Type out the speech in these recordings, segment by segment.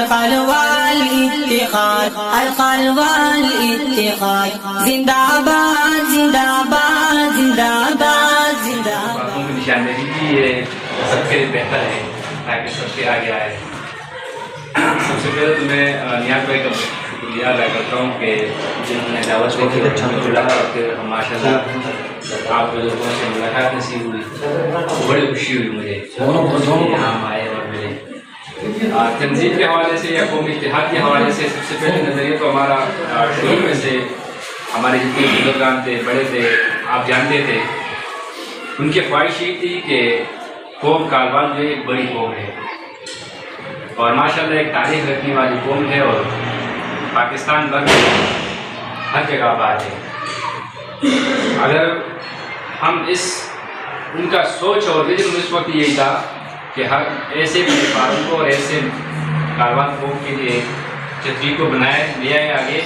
الخل والاتحاد، الخل والاتحاد، زندہ باد زندہ باد زندہ باد زندہ باد. باتوں کی نشاندہی کی یہ سب کے لیے بہتر ہے تاکہ سب کے آگے آئے. سب سے پہلے تو میں نیاز بھائی کا شکریہ ادا کرتا ہوں کہ جنہوں نے دعوت دی تھی اچھا مجھے لگا اور پھر ماشاء اللہ آپ بزرگوں سے ملاقات نصیب ہوئی، بڑی خوشی ہوئی مجھے یہاں آئے اور ملے. تنظیم کے حوالے سے یا قومی اتحاد کے حوالے سے سب سے پہلے نظریہ تو ہمارا شروع میں سے ہمارے جتنے بزرگان تھے بڑے تھے آپ جانتے تھے ان کی خواہش یہ تھی کہ قوم کالوان جو ایک بڑی قوم ہے اور ماشاءاللہ ایک تاریخ رکھنے والی قوم ہے اور پاکستان بھر میں ہر جگہ آباد ہے. اگر ہم ان کا سوچ اور ویژن اس وقت یہی تھا کہ ہر ایسے پاروں کو اور ایسے کالوان قوم کے لیے تحریک کو لیا ہے آگے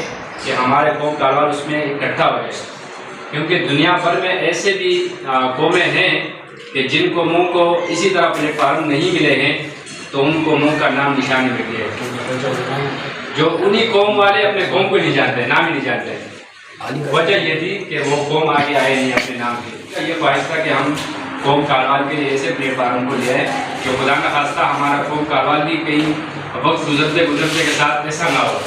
کہ ہمارے قوم کالوان اس میں اکٹھا ہو جائے، کیونکہ دنیا بھر میں ایسے بھی قومیں ہیں کہ جن قوموں کو اسی طرح پلیٹ فارم نہیں ملے ہیں تو ان قوموں کا نام نشان میں مل گیا جو انہی قوم والے اپنے قوم کو نہیں جانتے، نام ہی نہیں جانتے. وجہ یہ تھی کہ وہ قوم آگے آئے نہیں اپنے نام کے. یہ خواہش تھا کہ ہم قوم کالوان کے لیے ایسے پلیٹ فارم کو لے آئے جو خدا نہ خواستہ ہمارا قوم کالوان بھی کہیں وقت گزرتے کے ساتھ ایسا نہ ہو.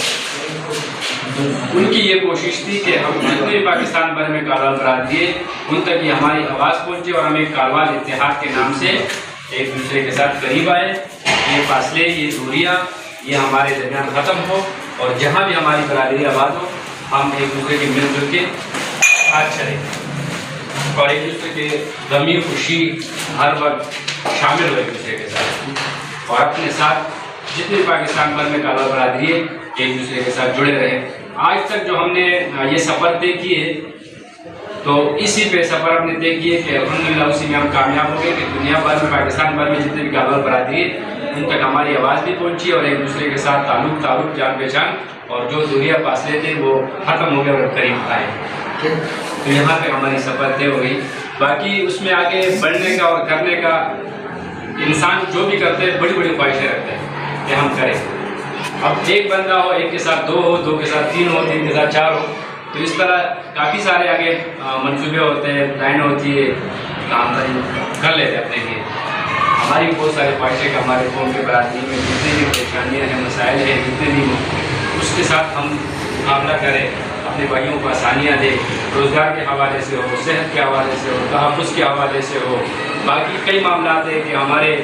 ان کی یہ کوشش تھی کہ ہم جتنے بھی پاکستان بھر میں کالوان برادری ہے ان تک یہ ہماری آواز پہنچے اور ہمیں کالوان اتحاد کے نام سے ایک دوسرے کے ساتھ قریب آئے. یہ فاصلے یہ دوریاں یہ ہمارے درمیان ختم ہو اور جہاں بھی ہماری برادری آباد ہو ہم ایک دوسرے کے مل جل کے ساتھ چلیں اور ایک دوسرے کے غمی خوشی ہر وقت شامل ہو ایک دوسرے کے ساتھ اور اپنے ساتھ جتنے پاکستان بھر میں کالوان برادری ہے ایک دوسرے کے ساتھ جڑے رہے. آج تک جو ہم نے یہ سفر طے کیے تو اسی پہ سفر ہم نے طے کیے کہ الحمدللہ اسی میں ہم کامیاب ہو گئے کہ دنیا بھر میں پاکستان بھر میں جتنے بھی کالوان برادری ہے ان تک ہماری آواز بھی پہنچی اور ایک دوسرے کے ساتھ تعلق جان پہچان اور جو دنیا فاصلے تھے وہ ختم ہو گئے اور قریب آئے. تو یہاں پہ ہماری سفر طے ہو گئی. باقی اس میں آگے بڑھنے کا اور کرنے کا انسان جو بھی کرتے ہیں بڑی بڑی خواہشیں رکھتے ہیں کہ ہم کریں. اب ایک بندہ ہو ایک کے ساتھ دو ہو دو کے ساتھ تین ہو تین کے ساتھ چار ہو تو اس طرح کافی سارے آگے منصوبے ہوتے ہیں پلان ہوتی ہے کام کر لیتے اپنے لیے. ہماری بہت ساری خواہشیں کہ ہمارے قوم کے برادری میں جتنے بھی پریشانیاں ہیں مسائل ہیں جتنے بھی اس کے ساتھ ہم مقابلہ کریں اپنے بھائیوں کو آسانیاں دیں روزگار کے حوالے سے ہو صحت کے حوالے سے ہو تحفظ کے حوالے سے ہو. باقی کئی معاملات ہیں کہ ہمارے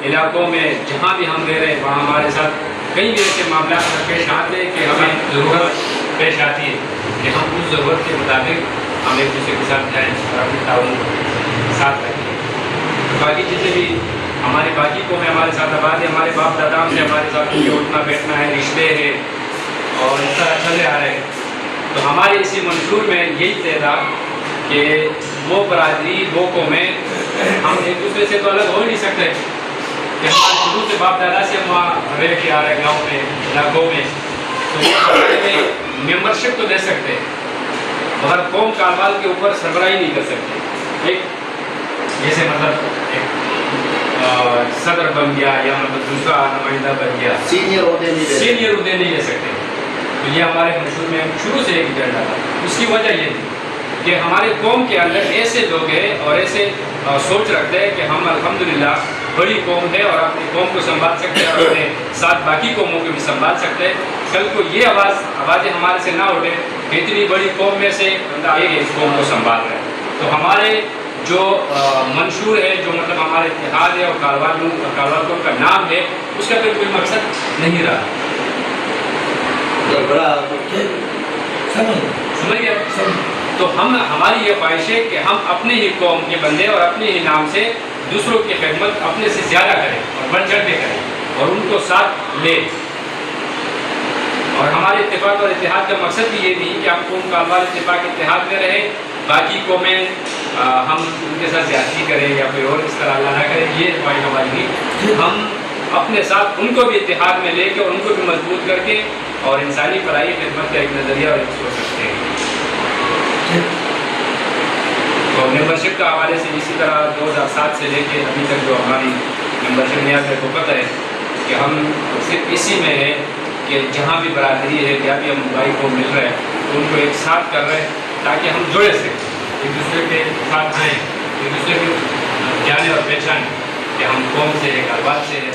علاقوں میں جہاں بھی ہم رہ رہے ہیں وہاں ہمارے ساتھ کئی بھی ایسے معاملات پیش آتے ہیں کہ ہمیں ضرورت پیش آتی ہے کہ ہم اس ضرورت کے مطابق ہم ایک دوسرے کے ساتھ جائیں اور اپنے تعاون کو ساتھ رکھیں. باقی جتنے بھی ہمارے باقی قومیں ہمارے ساتھ آباد ہے ہمارے باپ دادا سے ہمارے ساتھ اٹھنا بیٹھنا ہے رشتے ہیں اور اس طرح چلے آ رہے ہیں. تو ہمارے اسی منشور میں یہی طے تھا کہ وہ برادری وہ قومیں ہم ایک دوسرے سے تو الگ ہو ہی نہیں سکتے کہ ہمارے شروع سے باپ دادا سے ہم وہاں رہ کے آ رہے ہیں گاؤں میں علاقوں میں تو وہ ممبرشپ تو دے سکتے مگر قوم کالوان کے اوپر سربراہی نہیں کر سکتے. ایک جیسے مطلب ایک صدر بن گیا یا مطلب دوسرا نمائندہ بن گیا سینئر عہدے نہیں لے سکتے. تو یہ ہمارے منشور میں شروع سے ایک ایجنڈا تھا. اس کی وجہ یہ تھی کہ ہمارے قوم کے اندر ایسے لوگ ہیں اور ایسے سوچ رکھتے ہیں کہ ہم الحمدللہ بڑی قوم ہے اور اپنی قوم کو سنبھال سکتے ہیں اور اپنے ساتھ باقی قوموں کو بھی سنبھال سکتے ہیں. کل کو یہ آوازیں ہمارے سے نہ اٹھے کہ اتنی بڑی قوم میں سے ایک اس قوم کو سنبھال رہے ہیں. تو ہمارے جو منشور ہے جو مطلب ہمارے اتحاد ہے اور کالوان قوم کا نام ہے اس کا کوئی مقصد نہیں رہا. سمجھ گئے؟ تو ہماری یہ خواہش ہے کہ ہم اپنے ہی قوم کے بندے اور اپنے ہی نام سے دوسروں کی خدمت اپنے سے زیادہ کریں اور بڑھ چڑھ کے کریں اور ان کو ساتھ لیں. اور ہمارے اتفاق اور اتحاد کا مقصد بھی یہ نہیں کہ ہم قوم کالوان اتفاق اتحاد میں رہیں باقی قومیں ہم ان کے ساتھ زیادتی کریں یا کوئی اور اس طرح اللہ نہ کریں. یہ خواہش ہماری نہیں. ہم اپنے ساتھ ان کو بھی اتحاد میں لے کے اور ان کو بھی مضبوط کر کے اور انسانی فلاحی خدمت کا ایک نظریہ اور ایک سوچ رکھتے ہیں. تو ممبرشپ کا حوالے سے اسی طرح 2007 سے لے کے ابھی تک جو ہماری ممبرشپ نیاز ہے کو پتہ ہے کہ ہم صرف اسی میں ہے کہ جہاں بھی برادری ہے جہاں بھی ہم بھائی کو مل رہے ہیں تو ان کو ایک ساتھ کر رہے ہیں تاکہ ہم جڑے سکیں، ایک دوسرے کے ساتھ آئیں، ایک دوسرے کو جانے اور پہچانے کہ ہم کون سے ہیں، گھر بات سے ہیں،